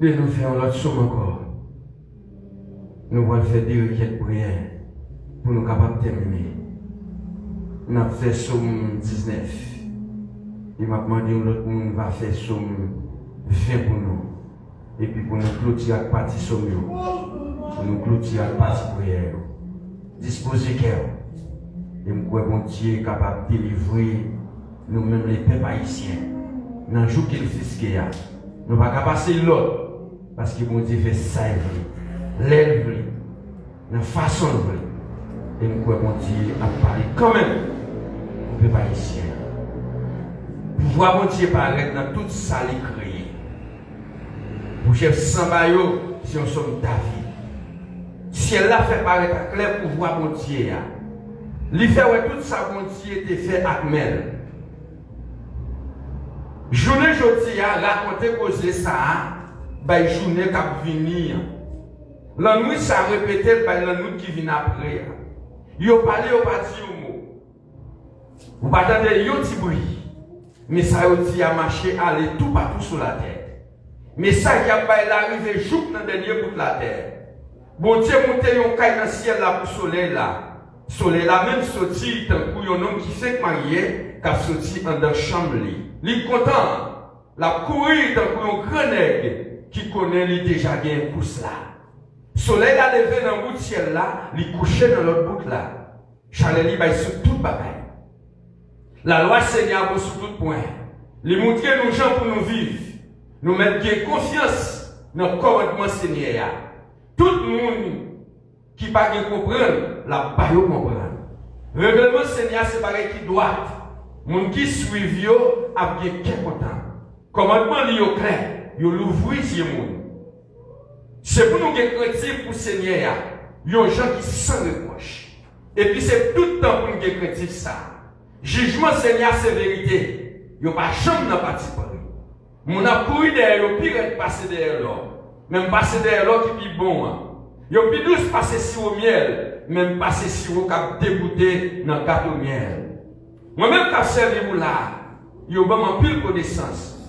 Et nous faisons l'autre somme encore. Nous allons faire des requêtes prières pour nous capables de terminer. Nous avons fait somme 19. Il m'a demandé l'autre monde va faire somme 20 pour nous. Et puis pour nous clôturer la partie somme. Pour nous clôturer la partie prière. Disposez cœur. Et nous croyons bon Dieu est capable de délivrer nous-mêmes les peuples haïtiens. Dans le jour qu'il fisque, nous ne pouvons pas passer l'autre. Parce que mon Dieu fait ça, l'élève, la façon de. Et nous croyons mon Dieu a parlé quand même au peuple haïtien. Pouvoir mon Dieu paraître dans toute ça qu'il créé. Pour chef Sambayo, si on sommes David. Si elle l'a fait paraître à clair pouvoir mon Dieu. Il fait tout ça mon Dieu était fait avec Mel. Journée aujourd'hui, raconter causer ça, bah journée qui venir. La nuit, ça répétait par la nuit qui vient après. Yo parlé, yo pas dit un mot. Vous pas entendre yo petit bruit. Mais ça yo dit à marcher, aller tout partout sur la terre. Mais ça qui a pas l'arrivée jour dans dernier bout de la terre. Bon Dieu monter yon caille dans le ciel là pour soleil là. Soleil là même sorti tant pour un homme qui s'est marié, qui a sorti en dans chambre li. Li content. La courir tant pour un grand nègre qui connaît li déjà gain pouce là. Soleil là levé dans bout de ciel là, li couché dans l'autre bout là. Chaleur li bay sur tout bagaille. La loi Seigneur sur tout point. Li montrer nous gens pour nous vivre. Nous mettre confiance dans le commandement Seigneur. Tout le monde qui ne peut pas comprendre, la pas comprendre. Le règlement Seigneur, c'est pareil qui doit. Les gens qui suivent, ils ont bien content. Commandement est clair, ils l'ouvrent les gens. C'est pour nous qui sommes chrétiens pour le Seigneur. Il y a des gens qui sont reproches. Et puis c'est tout le temps pour nous qui sommes chrétiens ça. Jugement Seigneur, c'est vérité. Il n'y a pas de chambre dans le parti. Mon a couru derrière, il y a pire passer derrière l'homme. Même passer derrière l'autre qui est bon. Il y a plus douce passer sur le miel. Même passer sur le cap dégoûté dans le gâteau miel. Moi-même, quand je servi là, il y a vraiment pile connaissance.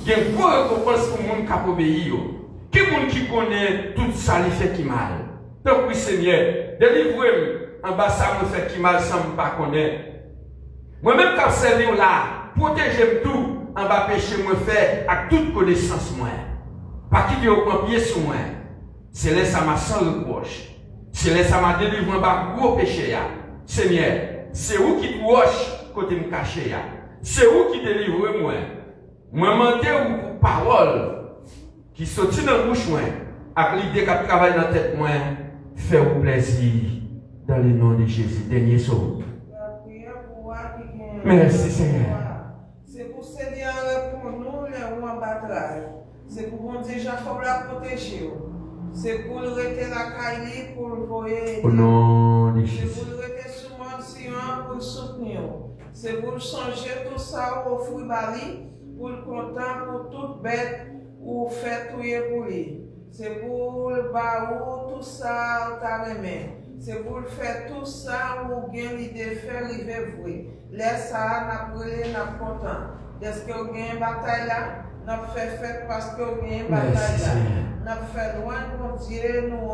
Il y a une bonne récompense pour les gens qui obéissent. Qui est monde qui connaît tout ça, il fait qui mal. Donc, oui, Seigneur, délivrez-moi. En bas, ça me fait qui mal sans me pas connaître. Moi-même, quand je servi là, protégez-moi tout. En bas, péché, moi, faire avec toute connaissance, moi. Pas qui vient au pied sur moi. C'est là ça m'a sans reproche. C'est là ça m'a délivré par gros péché. Seigneur, c'est où qui te wash côté me caché. C'est où qui délivre moi. Moi mandé ou pour parole qui sortit dans la bouche moi. Avec l'idée qui travaille dans la tête moi. Faire plaisir dans le nom de Jésus. Dernier saut. Merci Seigneur. C'est pour Seigneur pour nous les rois bataille. C'est pour bon Dieu Jacob la protéger. C'est pour le rester la caille pour le voyer. Au nom de C'est Jésus. pour le rester sous mon Sion pour le soutenir. C'est pour changer tout ça au fruit bali pour le content pour toute bête ou faire tout pour lui. C'est pour le baou tout ça au ta-remè. C'est pour faire tout ça ou bien l'idée de faire river vrai. Laisse ça, n'a brûlé, n'a content. Est-ce que vous avez une bataille là? N'a fait fête parce que vous avez une bataille là. N'a fait loin de Dieu, nous,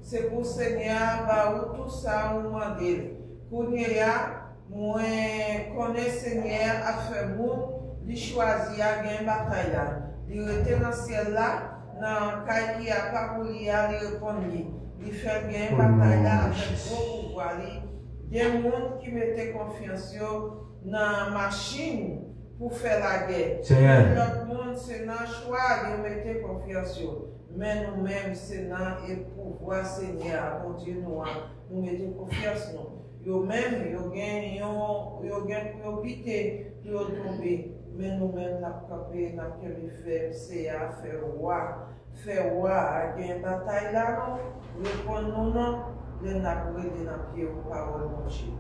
c'est pour Seigneur, baou tout ça ou mandé. Pour nous, moi, connais Seigneur, a fait bon, il choisit à gagner une bataille là. Il était dans le ciel là, dans le cas qui a pas pour lui, il répond. Il fait bien une bataille là avec gros pouvoir. Il y a des gens qui mettent confiance dans la machine pour faire la guerre. L'autre monde, c'est dans le choix, ils mettent confiance. Mais nous-mêmes, c'est dans le pouvoir Seigneur. Mon Dieu, nous mettons confiance. Nous-mêmes, nous gagnons pour éviter de tomber. Mais nous-mêmes, nous avons fait, c'est à faire roi. Faire roi, à gagner une bataille là, nous répondons non, nous n'avons pas de pied aux paroles de Dieu.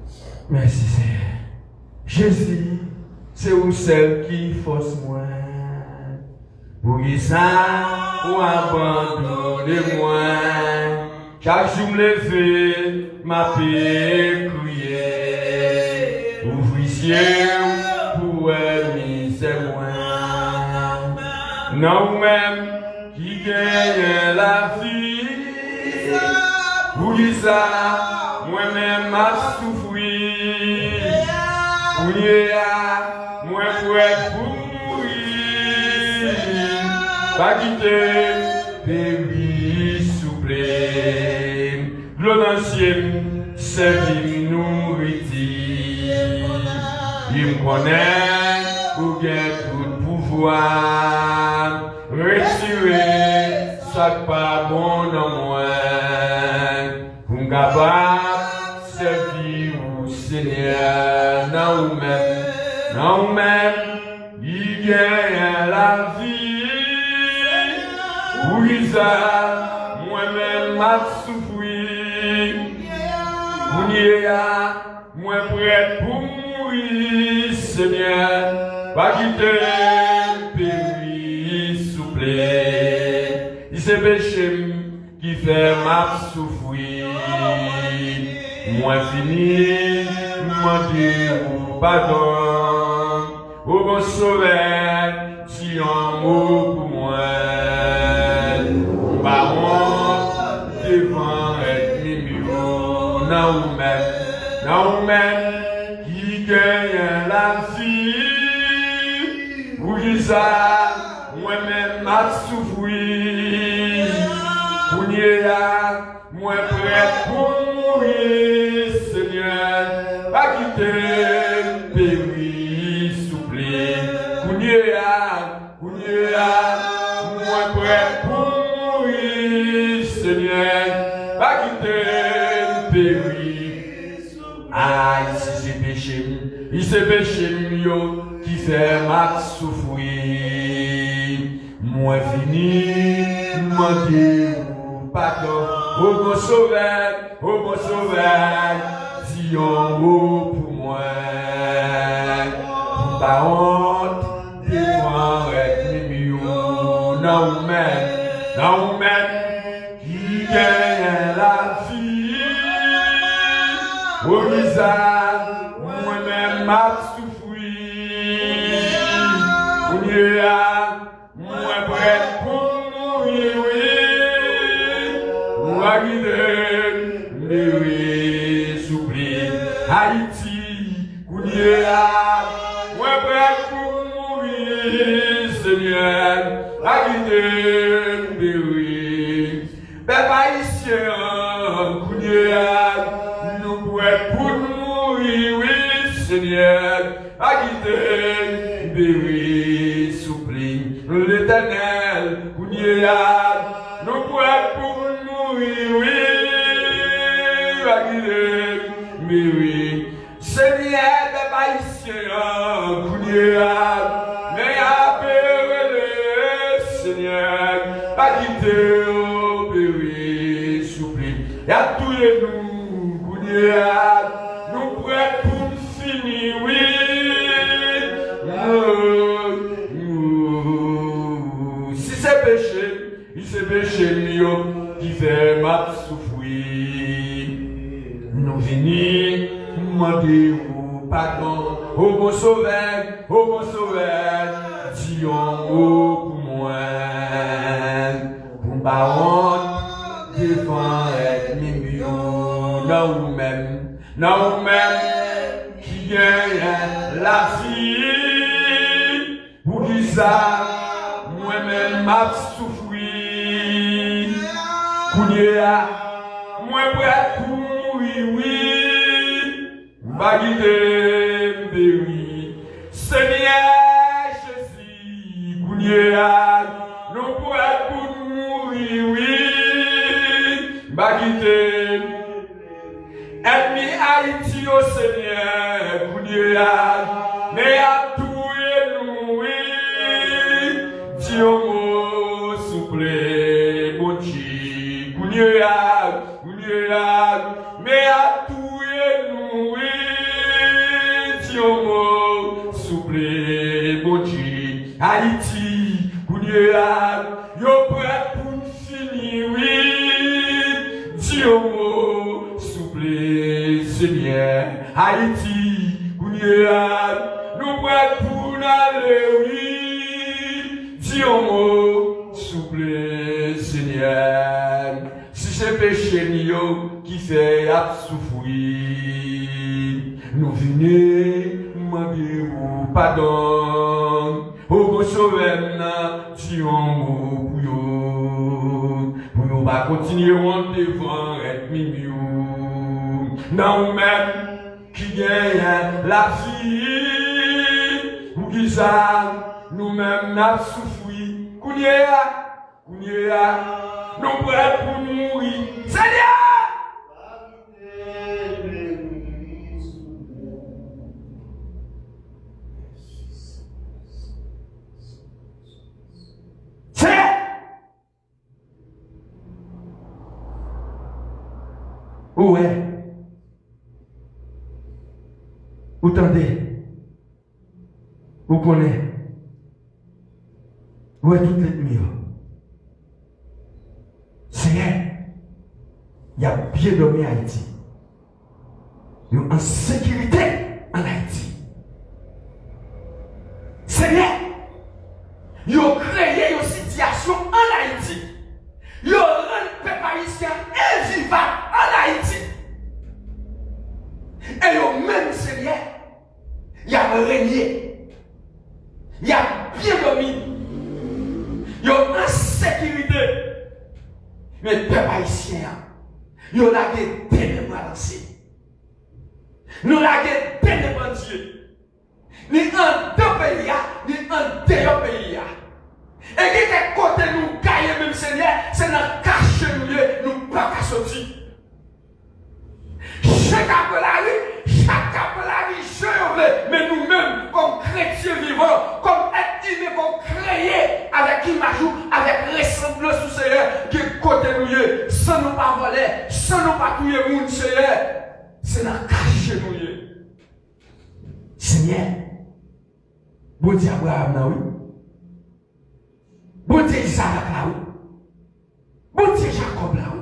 Merci Seigneur. Jésus, c'est où celle qui force moi. Pour qui ça, ou abandonner moi. Chaque jour me lever, ma paix crier. Ouvrir ciel pour misère moi. Non même qui gagne la vie. Oui ça, moi-même m'a souffri. Oui moi pour être pour mourir. Pas quitter, périr, souffler. L'ancien servir nourriture. Il me connaît pour gagner tout pouvoir. Retirer ça pas bon dans moi. Pour me capable servir au Seigneur. Non même, il gagne la vie. Oui ça, moi-même m'a souffri. Oui moi prêt pour mourir, Seigneur. Pas quitter, périr, souffler. Il s'est péché qui fait m'a souffrir. Moi fini, moi dire pardon. Au bon sauveur, si un mot pour moi. Baron, devant ennemi, non même, qui gagne la vie. Oui, ça, moi-même m'a souffrir. Moi prêt pour mourir, Seigneur, pas quitter, périr, souffler. Moi prêt pour mourir, Seigneur, pas quitter, périr. Ah, ici c'est péché, qui fait ma souffrir. Moi fini, moi dire pardon, au bon sauveur, si on vaut pour moi. Par honte, devant ennemi, non même, qui gagne la vie. Au visage, moi-même m'a souffrir. Moi prêt pour mourir, oui, soupli, Haïti, moi prêt pour mourir, Seigneur, peuple haïtien, nous prêts pour mourir, oui, Seigneur, soupli, l'Éternel, nous prêts pour mourir, oui. Oui, Seigneur, mais appelez Seigneur, pas quitter, oui, souffler. Et à tous les nous prêts pour finir, oui. Si c'est péché, qui fait ma souffrir. Nous venons demander pardon au bon sauveur, dis un mot pour moi. Pour baron, devant ennemi, non même, qui gagne la vie. Pour qui ça, moi-même m'a souffrir. Moi prêt pour mourir, oui, oui. Seigneur Jésus, nous prêt pour mourir, oui, ennemi Haïti au Seigneur, mais à tout et nous, oui, Dieu souple, mon Dieu, mais à tout et nous, Dieu souple, mon Dieu, Haïti, yo prêt pour finir, oui, Dieu souple, Seigneur, Haïti, nous prêt pour aller, oui, Dieu souple, Seigneur. Si c'est péché qui fait souffrir, nous venons demander pardon. Au bon sauveur, si on mot pour nous pas continuer devant ennemi. Non même qui gagne la vie, ou qui ça, nous-mêmes n'a souffert. Nous prêts pour mourir. Seigneur! Où est? Vous tendez? Vous connaissez? Où est toute l'ennemi? Seigneur, Il y a bien dormi en Haïti. Il y a en sécurité en Haïti. Seigneur, il a créé une situation en Haïti. Il a rendu le peuple haïtien invivable en Haïti. Et le même Seigneur, il a régné. Il a bien dormi. Il a en sécurité. Mais le peuple haïtien, il a des ténèbres balancées. Nous avons des ténèbres Dieu. Ni en deux pays, ni en deux pays. Et qui est côté nous gagne même Seigneur, c'est dans cacher nous pas qu'à sortir. Chaque appel la vie, je veux, mais nous-mêmes, comme chrétiens vivants, comme êtres humains, comme créés avec image, avec ressemblance au Seigneur, qui est côté nous, sans nous pas voler, sans nous pas tuer le monde, Seigneur, c'est dans cacher nous. Seigneur, bon Dieu Abraham, là, oui. Bon Dieu Isaac, là, oui. Bon Dieu Jacob, là, oui.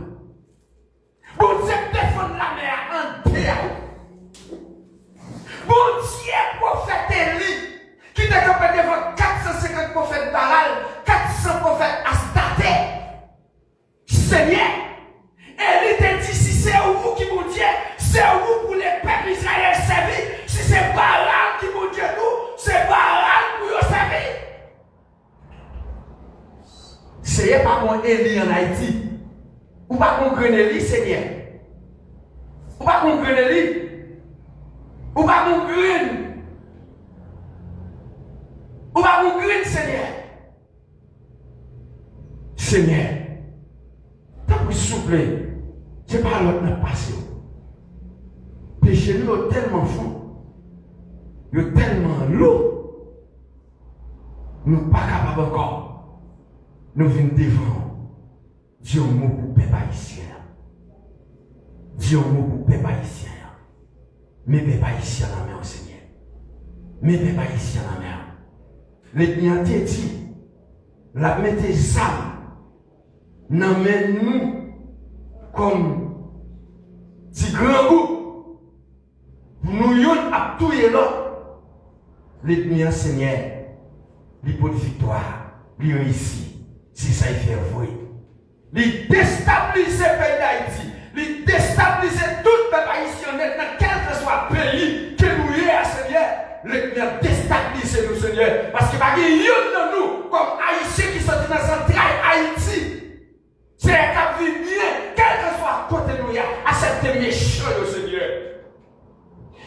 Bon Dieu défendre la mer entière. Bon Dieu prophète Élie, qui était capable devant 450 prophètes Baal, 400 prophètes Astarté. Seigneur, Élie t'a dit si c'est vous qui vous Dieu, c'est vous pour les peuples Israël servir. Si c'est Baal qui vous Dieu nous, c'est Baal pour vous servir. C'est pas mon Élie en Haïti. Ou pas comprendre Élie, Seigneur. Ou pas comprendre Élie. Ou pas comprendre. Ou pas comprendre, Seigneur. Seigneur, t'as pris souple. C'est pas l'autre n'a passé. Péché nous est tellement fou. Il est tellement lourd. Nous ne sommes pas capables encore. Nous venons devant Dieu mot pour peuple haïtien. Dieu mot pour peuple haïtien. Mais peuple haïtien la main au Seigneur. Mais peuple haïtien la main. Les clients dit, la mettez ça, n'amène nous comme si grand goût. Nous yon à tout et là. Les clients Seigneur, les pots de victoire, les réussir. Si ça y fait vrai. Les déstabiliser le pays d'Haïti. Les déstabiliser tout le peuple haïtien maintenant, quel que soit le pays que nous y est, Seigneur. Les déstabiliser nous, Seigneur. Parce que pas qu'il y a de nous, comme haïtiens qui sont dans la centrale Haïti. C'est un cap bien, quel que soit côté nous y a, accepter méchants, Seigneur.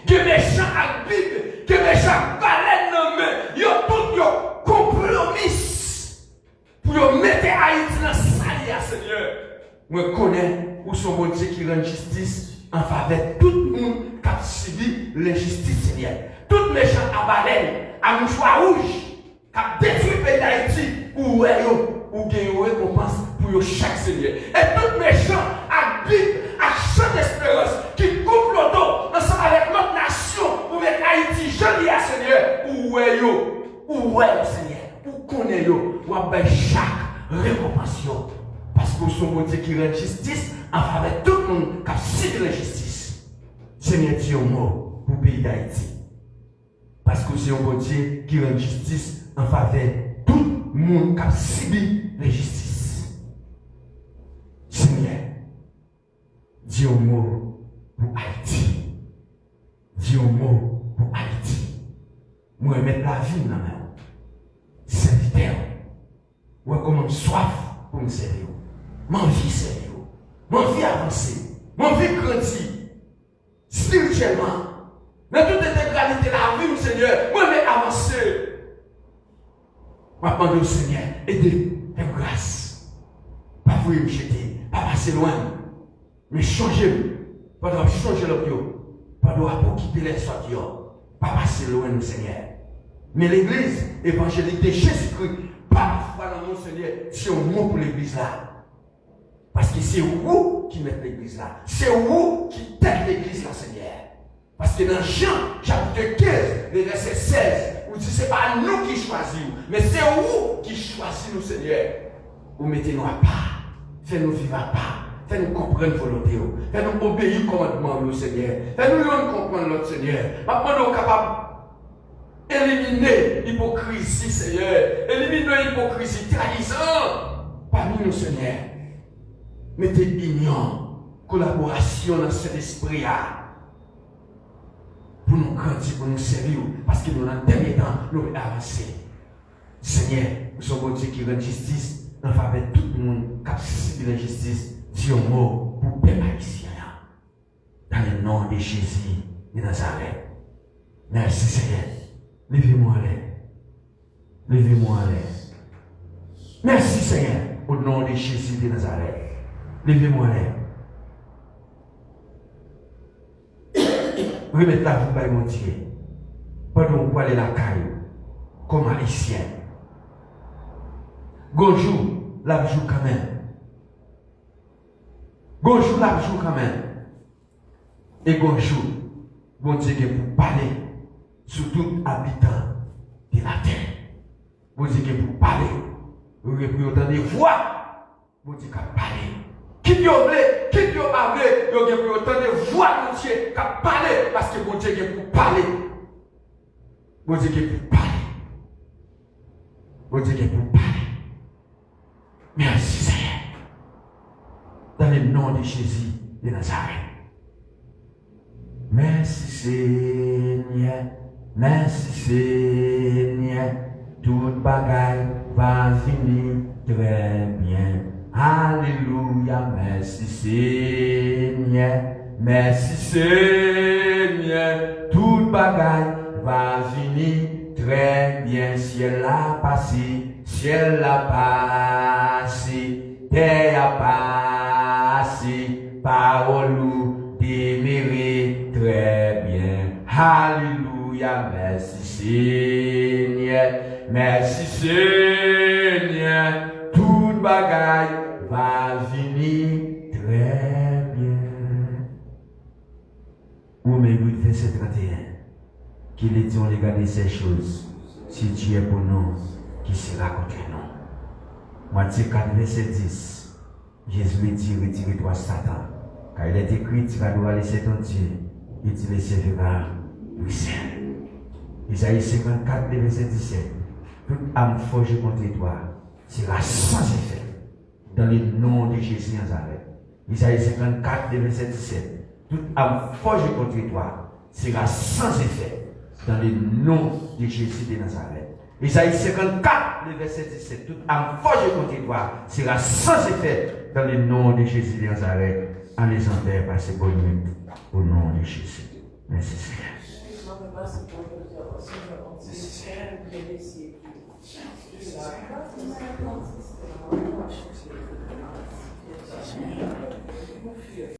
Que méchants à la Bible, que méchants baleines dans la main, ils ont tout compromis. Pour mettre Haïti dans la salle, Seigneur. Moi, je connais où son bon Dieu qui rend justice en faveur de tout le monde qui a subi l'injustice, Seigneur. Tout méchant à baleine, à mouchoir rouge, qui a détruit le pays d'Haïti, ou gagner une récompense pour chaque Seigneur. Et tout méchant à Bible, à champ d'espérance, qui coupe le dos ensemble avec notre nation pour mettre Haïti joli à Seigneur, ou Seigneur. Pour connaître, ou à chaque récompense. Parce que son bon Dieu qui rend justice en faveur de tout le monde qui a subi la justice. Seigneur Dieu mot pour le pays d'Haïti. Parce que c'est un bon Dieu qui rend justice en faveur de tout le monde qui a subi la justice. Seigneur, Dieu mot pour Haïti. Dieu mot pour Haïti. Moi, je vais mettre la vie dans la main. Serviteur, ou comme soif pour me servir. Mon vie servir. Mon vie avancer. Mon vie grandir. Spirituellement. Dans toute intégralité de la vie, Seigneur, moi je vais avancer. Je demande au Seigneur, aidez, faites grâce. Pas vous me jeter, pas passer loin. Mais changez-le. Pas de changer le bio. Pas de quitter les sorties. Pas passer loin, Seigneur. Mais l'église évangélique de Jésus-Christ, parfois dans mon Seigneur, c'est un mot pour l'église là. Parce que c'est vous qui mettez l'église là. C'est vous qui tête l'église là, Seigneur. Parce que dans Jean, chapitre 15, le verset 16, vous dites, ce n'est pas nous qui choisissons, mais c'est vous qui choisissez nous, Seigneur. Vous mettez-nous à part, faites-nous vivre à part, Fais-nous comprendre la volonté. Fais-nous obéir au commandement du Seigneur. Fais-nous comprendre notre Seigneur. Maintenant, nous sommes capables d'éliminer l'hypocrisie, Seigneur. Éliminer l'hypocrisie, trahison parmi nous, Seigneur. Mettez union, collaboration dans cet esprit pour nous grandir, pour nous servir. Parce que nous, dans le dernier temps, nous devons avancer. Seigneur, nous sommes Dieu qui rend justice en faveur de tout le monde qui a subi l'injustice. Dis un mot pour les haïtiens. Dans le nom de Jésus de Nazareth. Merci Seigneur. Levez-moi en l'air. Levez-moi en l'air. Merci Seigneur. Au nom de Jésus de Nazareth. Levez-moi en l'air. Remettez la vie par mon Dieu. Pendant qu'on aller la caille. Comme haïtien. Bonjour, la joue quand même. Bonjour, la joue quand même. Et bonjour, bon Dieu pour parler sur tout habitant de la terre. Bon Dieu pour parler. Vous pour entendre voix. Bon Dieu qui parler. Qui vous voulez, qui vous pas voulez, vous pour entendre voix bon Dieu qui parler parce que bon Dieu pour parler. Bon Dieu pour parler. Bon Dieu pour parler. Merci Seigneur. Dans le nom de Jésus de Nazareth. Merci Seigneur. Merci Seigneur. Toute bagaille va venir très bien. Alléluia. Merci Seigneur. Merci Seigneur. Toute bagaille va venir très bien. Ciel a passé. Ciel a passé. Terre a passé. Parole ou déméré très bien. Alléluia. Merci Seigneur. Merci Seigneur. Toute bagaille va venir très bien. Ou même verset 31. Qu'il est dit on regarde ces choses. Si Dieu est pour nous, qui sera contre nous? Matthieu 4, verset 10. Jésus lui dit, retire-toi Satan. Car il est écrit, tu vas devoir laisser ton Dieu et tu le serviras du ciel. Isaïe 54, verset 17. Toute âme forgée contre toi sera sans effet. Dans le nom de Jésus Nazareth. Isaïe 54, verset 17. Toute âme forgée contre toi sera sans effet. Dans le nom de Jésus de Nazareth. Isaïe 54, verset 17. Toute âme forgée contre toi sera sans effet. Dans le nom de Jésus de Nazareth. En les enterre par ces bonnes nuits. Au nom de Jésus. Merci Seigneur. Merci Seigneur.